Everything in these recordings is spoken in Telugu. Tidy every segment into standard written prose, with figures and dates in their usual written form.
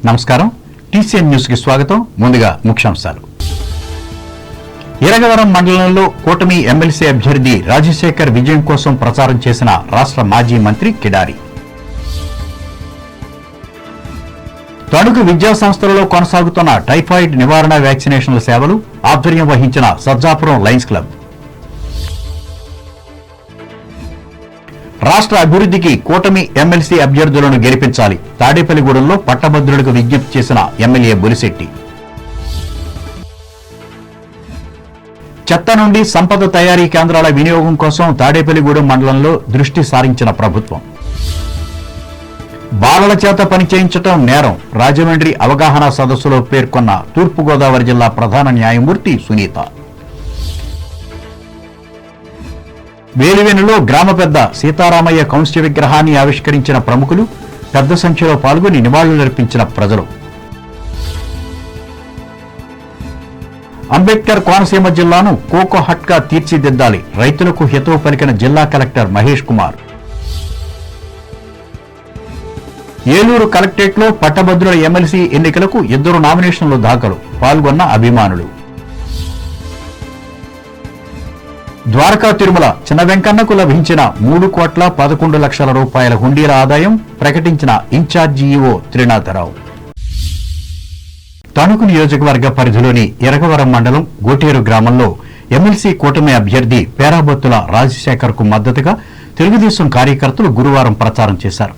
నమస్కారం టీసీఎన్ న్యూస్ కి స్వాగతం. ముందుగా ముఖ్యాంశాలు. ఇరగవరం మండలంలో కూటమి ఎమ్మెల్సీ అభ్యర్థి రాజశేఖర్ విజయం కోసం ప్రచారం చేసిన రాష్ట్ర మాజీ మంత్రి కిడారి. తణుకు విద్యా సంస్థలలో కొనసాగుతున్న టైఫాయిడ్ నివారణ వ్యాక్సినేషన్ల సేవలు ఆధ్వర్యం వహించిన సజ్జాపురం లయన్స్ క్లబ్. రాష్ట్ర అభివృద్ధికి కూటమి ఎమ్మెల్సీ అభ్యర్థులను గెలిపించాలి. తాడేపల్లిగూడెంలో పట్టభద్రులకు విజ్ఞప్తి చేసిన ఎమ్మెల్యే బొలిశెట్టి. చెత్త నుండి సంపద తయారీ కేంద్రాల వినియోగం కోసం తాడేపల్లిగూడెం మండలంలో దృష్టి సారించిన ప్రభుత్వం. బాలల చేత పని చేయించడం నేరం. రాజమండ్రి అవగాహన సదస్సులో పేర్కొన్న తూర్పుగోదావరి జిల్లా ప్రధాన న్యాయమూర్తి సునీత. వేలివెనులో గ్రామ పెద్ద సీతారామయ్య కౌన్సిల్ విగ్రహాన్ని ఆవిష్కరించిన ప్రముఖులు. పెద్ద సంఖ్యలో పాల్గొని నివాళులర్పించిన ప్రజలు. అంబేద్కర్ కోనసీమ జిల్లాను కోకో హట్ గా తీర్చిదిద్దాలి. రైతులకు హితవు పలికిన జిల్లా కలెక్టర్ మహేష్ కుమార్. ఏలూరు కలెక్టరేట్లో పట్టభద్రుల ఎమ్మెల్సీ ఎన్నికలకు 2 నామినేషన్లు దాఖలు. పాల్గొన్న అభిమానులు. ద్వారకా తిరుమల చిన్న వెంకన్నకు లభించిన 3,11,00,000 రూపాయల హుండీల ఆదాయం ప్రకటించిన ఇన్ఛార్జి ఈవో త్రినాథరావు. తణుకు నియోజకవర్గ పరిధిలోని ఇరగవరం మండలం గోటేరు గ్రామంలో ఎమ్మెల్సీ కూటమి అభ్యర్థి పేరాబత్తుల రాజశేఖర్ కు మద్దతుగా తెలుగుదేశం కార్యకర్తలు గురువారం ప్రచారం చేశారు.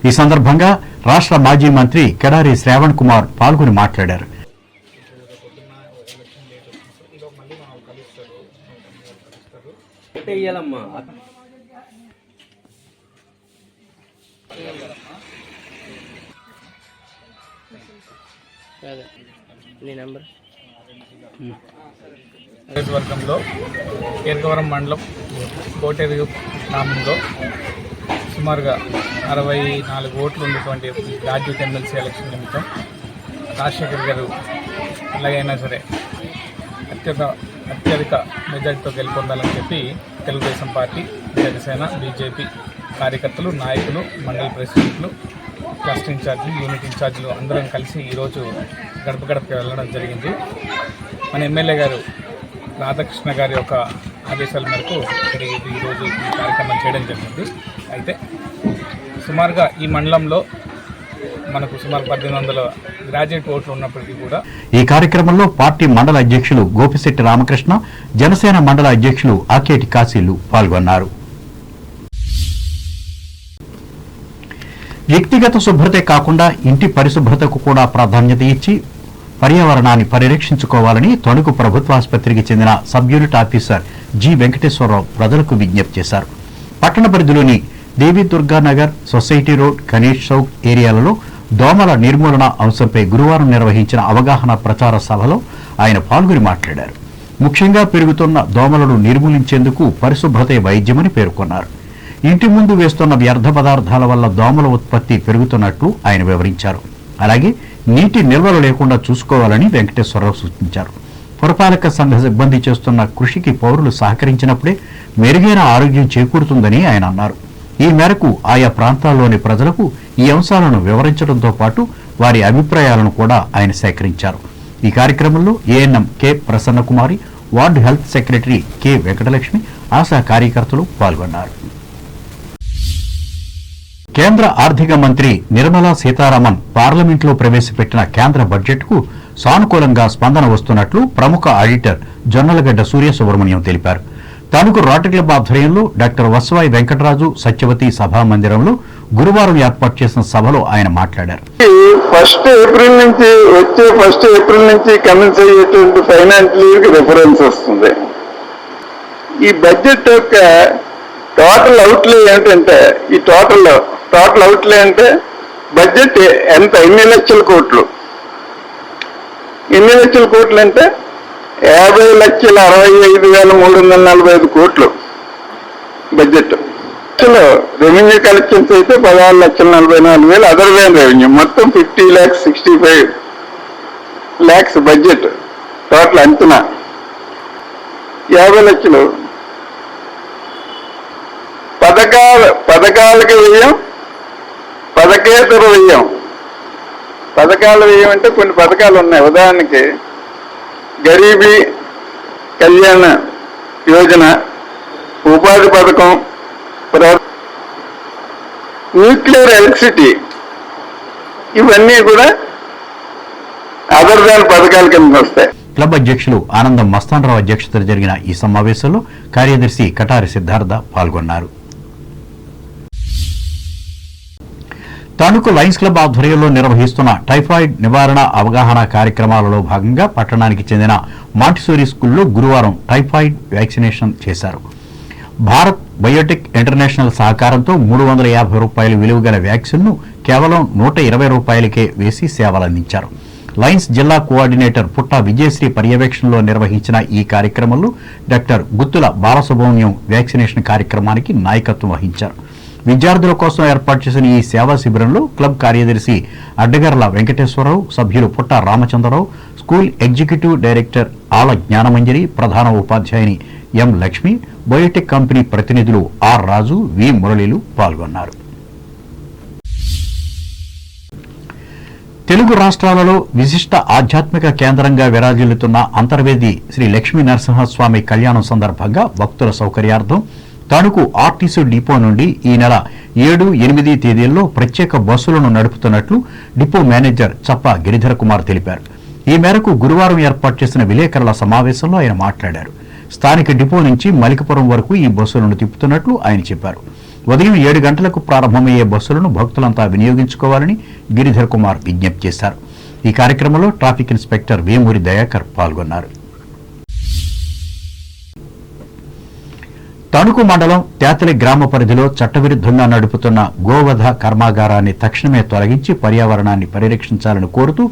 ఈ సందర్భంగా రాష్ట్ర మాజీ మంత్రి కిడారి శ్రావణ్ కుమార్ పాల్గొని మాట్లాడారు. నియోజకవర్గంలో ఇరగవరం మండలం కోటేరు గ్రామంలో సుమారుగా 64 ఓట్లు ఉన్నటువంటి గ్రాడ్యుయేట్ ఎమ్మెల్సీ ఎలక్షన్ నిమిత్తం రాజశేఖర్ గారు ఎలాగైనా సరే అత్యధిక మెజార్టీతో గెలుపొందాలని చెప్పి తెలుగుదేశం పార్టీ, జనసేన, బీజేపీ కార్యకర్తలు, నాయకులు, మండల ప్రెసిడెంట్లు, క్లస్టర్ ఇన్ఛార్జీలు, యూనిట్ ఇన్ఛార్జీలు అందరం కలిసి ఈరోజు గడప గడపకి వెళ్ళడం జరిగింది. మన ఎమ్మెల్యే గారు రాధాకృష్ణ గారి యొక్క ఆదేశాల మేరకు ఈరోజు ఈ కార్యక్రమం చేయడం జరిగింది. అయితే సుమారుగా ఈ మండలంలో మనకు సుమారు 1800 గ్రాడ్యుయేట్ ఓట్లు ఉన్నప్పటికీ కూడా ఈ కార్యక్రమంలో పార్టీ మండల అధ్యక్షులు గోపిశెట్టి రామకృష్ణ, జనసేన మండల అధ్యక్షులు ఆకేటి కాశీలు పాల్గొన్నారు. వ్యక్తిగత శుభ్రతే కాకుండా ఇంటి పరిశుభ్రతకు కూడా ప్రాధాన్యత ఇచ్చి పర్యావరణాన్ని పరిరక్షించుకోవాలని తణుకు ప్రభుత్వాసుపత్రికి చెందిన sub unit officer G Venkateswararao ప్రజలకు విజ్ఞప్తి చేశారు. పట్టణ పరిధిలోని దేవి దుర్గానగర్, సొసైటీ రోడ్, గణేష్ చౌక్ ఏరియాలలో దోమల నిర్మూలన అంశంపై గురువారం నిర్వహించిన అవగాహన ప్రచార సభలో ఆయన పాల్గొని మాట్లాడారు. ముఖ్యంగా పెరుగుతున్న దోమలను నిర్మూలించేందుకు పరిశుభ్రతే వైద్యమని పేర్కొన్నారు. ఇంటి ముందు వేస్తున్న వ్యర్థ పదార్థాల వల్ల దోమల ఉత్పత్తి పెరుగుతున్నట్లు ఆయన వివరించారు. అలాగే నీటి నిల్వలు లేకుండా చూసుకోవాలని వెంకటేశ్వరరావు సూచించారు. పురపాలక సంఘ సిబ్బంది చేస్తున్న కృషికి పౌరులు సహకరించినప్పుడే మెరుగైన ఆరోగ్యం చేకూరుతుందని ఆయన అన్నారు. ఈ మేరకు ఆయా ప్రాంతాల్లోని ప్రజలకు ఈ అంశాలను వివరించడంతో పాటు వారి అభిప్రాయాలను కూడా ఆయన సేకరించారు. ఈ కార్యక్రమంలో ANM K Prasanna Kumari, ward health secretary K Venkatalakshmi, ASHA కార్యకర్తలు పాల్గొన్నారు. కేంద్ర ఆర్థిక మంత్రి నిర్మలా సీతారామన్ పార్లమెంట్లో ప్రవేశపెట్టిన కేంద్ర బడ్జెట్కు సానుకూలంగా స్పందన వస్తున్నట్లు ప్రముఖ ఆడిటర్ జొన్నలగడ్డ సూర్య సుబ్రహ్మణ్యం తెలిపారు. తణుకు రోటరీ క్లబ్ ఆధ్వర్యంలో డాక్టర్ వసవాయి వెంకటరాజు సత్యవతి సభా మందిరంలో గురువారం ఏర్పాటు చేసిన సభలో ఆయన మాట్లాడారు. 1 ఏప్రిల్ నుంచి కమెన్స్ అయ్యేటువంటి ఫైనాన్షియల్ రిఫరెన్స్ వస్తుంది. ఈ బడ్జెట్ యొక్క టోటల్ అవుట్లే ఏంటంటే టోటల్ అవుట్లే అంటే బడ్జెట్ ఎంత, ఎన్ని లక్షల కోట్లు అంటే 50,65,345 కోట్లు బడ్జెట్. రెవెన్యూ కలెక్షన్స్ అయితే 16,44,000, అదర్ దాన్ రెవెన్యూ మొత్తం 50,65 lakhs బడ్జెట్ టోటల్ అంచనా. 50 లక్షలు పథకాలకి వ్యయం, పథకేతర వ్యయం పథకాలు ఏమంటే కొన్ని పథకాలు ఉన్నాయి. ఉదాహరణకి గరీబీ కళ్యాణ యోజన, ఉపాధి పథకం, న్యూక్లియర్ ఎలక్ట్రిసిటీ, ఇవన్నీ కూడా అదర్ దాన్ పథకాల కింద వస్తాయి. క్లబ్ అధ్యక్షులు ఆనందం మస్తానరావు అధ్యక్షతన జరిగిన ఈ సమావేశంలో కార్యదర్శి కటారి సిద్ధార్థ పాల్గొన్నారు. తణుకు లయన్స్ క్లబ్ ఆధ్వర్యంలో నిర్వహిస్తున్న టైఫాయిడ్ నివారణ అవగాహన కార్యక్రమాలలో భాగంగా పట్టణానికి చెందిన మాంటిసోరీ స్కూల్లో గురువారం టైఫాయిడ్ వ్యాక్సినేషన్ చేశారు. భారత్ బయోటెక్ ఇంటర్నేషనల్ సహకారంతో 350 రూపాయల విలువ గల వ్యాక్సిన్ను కేవలం 120 రూపాయలకే వేసి సేవలందించారు. లయన్స్ జిల్లా కోఆర్డినేటర్ పుట్ట విజయశ్రీ పర్యవేక్షణలో నిర్వహించిన ఈ కార్యక్రమంలో డాక్టర్ గుత్తుల బాలసుబ్రహ్మణ్యం వ్యాక్సినేషన్ కార్యక్రమానికి నాయకత్వం వహించారు. విద్యార్థుల కోసం ఏర్పాటు చేసిన ఈ సేవా శిబిరంలో క్లబ్ కార్యదర్శి అడ్డగర్ల వెంకటేశ్వరరావు, సభ్యులు పుట్ట రామచంద్రరావు, స్కూల్ ఎగ్జిక్యూటివ్ డైరెక్టర్ ఆల జ్ఞానమంజరి, ప్రధాన ఉపాధ్యాయుని ఎం లక్ష్మి, బయోటెక్ కంపెనీ ప్రతినిధులు ఆర్ రాజు, వి మురళీలు పాల్గొన్నారు. తెలుగు రాష్ట్రాలలో విశిష్ట ఆధ్యాత్మిక కేంద్రంగా విరాజిల్లుతున్న అంతర్వేది శ్రీ లక్ష్మీ నరసింహస్వామి కళ్యాణం సందర్భంగా భక్తుల సౌకర్యార్థం తణుకు ఆర్టీసీ డిపో నుండి ఈ నెల 7, 8 తేదీల్లో ప్రత్యేక బస్సులను నడుపుతున్నట్లు డిపో మేనేజర్ చప్ప గిరిధర్ కుమార్ తెలిపారు. ఈ మేరకు గురువారం ఏర్పాటు చేసిన విలేకరుల సమావేశంలో ఆయన మాట్లాడారు. స్థానిక డిపో నుంచి మలికిపురం వరకు ఈ బస్సులను తిప్పుతున్నట్లు ఆయన చెప్పారు. ఉదయం 7 గంటలకు ప్రారంభమయ్యే బస్సులను భక్తులంతా వినియోగించుకోవాలని గిరిధర్ కుమార్ విజ్ఞప్తి చేశారు. ఈ కార్యక్రమంలో ట్రాఫిక్ ఇన్స్పెక్టర్ వేమూరి దయాకర్ పాల్గొన్నారు. తణుకు మండలం తేతలి గ్రామ పరిధిలో చట్టవిరుద్ధంగా నడుపుతున్న గోవధ కర్మాగారాన్ని తక్షణమే తొలగించి పర్యావరణాన్ని పరిరక్షించాలని కోరుతూ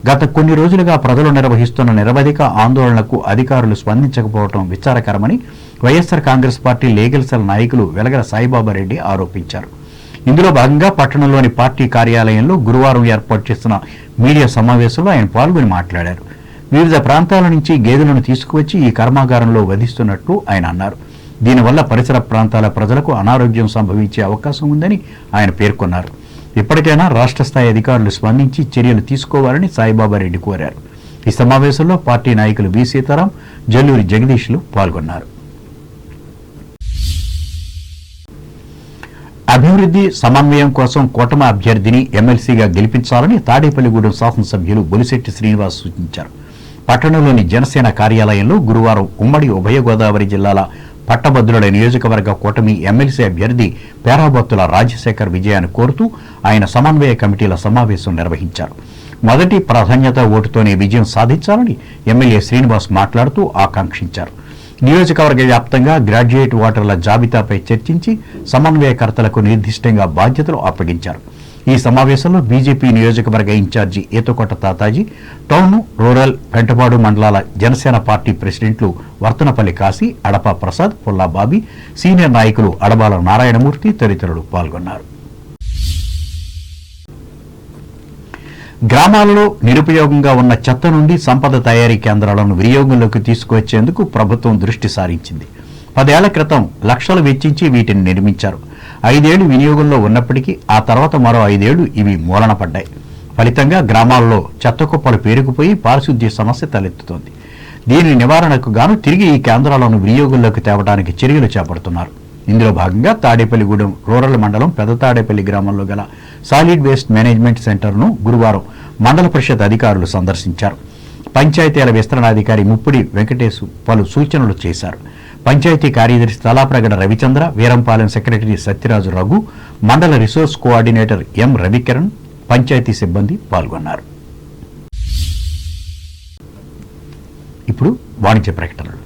గత కొన్ని రోజులుగా ప్రజలు నిర్వహిస్తున్న నిరవధిక ఆందోళనలకు అధికారులు స్పందించకపోవడం విచారకరమని YSR Congress party legal cell నాయకులు వెలగల సాయిబాబారెడ్డి ఆరోపించారు. ఇందులో భాగంగా పట్టణంలోని పార్టీ కార్యాలయంలో గురువారం ఏర్పాటు చేసిన మీడియా సమావేశంలో ఆయన పాల్గొని మాట్లాడారు. వివిధ ప్రాంతాల నుంచి గేదెలను తీసుకువచ్చి ఈ కర్మాగారంలో వధిస్తున్నట్లు ఆయన అన్నారు. దీనివల్ల పరిసర ప్రాంతాల ప్రజలకు అనారోగ్యం సంభవించే అవకాశం ఉందని ఆయన పేర్కొన్నారు. ఇప్పటికైనా రాష్ట్ర స్థాయి అధికారులు స్పందించి చర్యలు తీసుకోవాలని సాయిబాబారెడ్డి కోరారు. ఈ సమావేశంలో పార్టీ నాయకులు వి సీతారాం, జల్లూరి జగదీష్లు పాల్గొన్నారు. అభివృద్ధి సమన్వయం కోసం కూటమి అభ్యర్థిని ఎమ్మెల్సీగా గెలిపించాలని తాడేపల్లిగూడెం శాసనసభ్యులు బొలిశెట్టి శ్రీనివాస్ సూచించారు. పట్టణంలోని జనసేన కార్యాలయంలో గురువారం ఉమ్మడి ఉభయ గోదావరి జిల్లాల పట్టభద్రుల నియోజకవర్గ కూటమి ఎమ్మెల్సీ అభ్యర్థి పేరాబత్తుల రాజశేఖర్ విజయాన్ని కోరుతూ ఆయన సమన్వయ కమిటీల సమావేశం నిర్వహించారు. మొదటి ప్రాధాన్యత ఓటుతోనే విజయం సాధించాలని ఎమ్మెల్యే శ్రీనివాస్ మాట్లాడుతూ ఆకాంక్షించారు. నియోజకవర్గ వ్యాప్తంగా గ్రాడ్యుయేట్ ఓటర్ల జాబితాపై చర్చించి సమన్వయకర్తలకు నిర్దిష్టంగా బాధ్యతలు అప్పగించారు. ఈ సమావేశంలో బీజేపీ నియోజకవర్గ incharge Etakota Tataji, town, rural, Pentapadu మండలాల జనసేన పార్టీ ప్రెసిడెంట్లు వర్తనపల్లి కాశీ, అడపా ప్రసాద్, పుల్లా బాబీ, సీనియర్ నాయకులు అడబాల నారాయణమూర్తి తదితరులు పాల్గొన్నారు. గ్రామాలలో నిరుపయోగంగా ఉన్న చెత్త నుండి సంపద తయారీ కేంద్రాలను వినియోగంలోకి తీసుకువచ్చేందుకు ప్రభుత్వం దృష్టి సారించింది. 10 ఏళ్ల క్రితం లక్షలు వెచ్చించి వీటిని నిర్మించారు. 5 ఏళ్లు వినియోగంలో ఉన్నప్పటికీ ఆ తర్వాత మరో 5 ఏళ్లు ఇవి మూలన పడ్డాయి. ఫలితంగా గ్రామాల్లో చెత్త కుప్పలు పేరుకుపోయి పారిశుద్ధ్య సమస్య తలెత్తుతోంది. దీని నివారణకు గాను తిరిగి ఈ కేంద్రాలను వినియోగంలోకి తేవడానికి చర్యలు చేపడుతున్నారు. ఇందులో భాగంగా తాడేపల్లిగూడెం రూరల్ మండలం పెద్ద తాడేపల్లి గ్రామంలో గల సాలిడ్ వేస్ట్ మేనేజ్మెంట్ సెంటర్ను గురువారం మండల పరిషత్ అధికారులు సందర్శించారు. పంచాయతీల విస్తరణాధికారి ముప్పిడి వెంకటేశ్ పలు సూచనలు చేశారు. పంచాయతీ కార్యదర్శి Talapragada Ravichandra, Veerampalem secretary Satyaraju Raghu, mandal resource coordinator M Ravikiran, panchayat సిబ్బంది పాల్గొన్నారు. ఇప్పుడు వాణిజ్య ప్రకటనలు.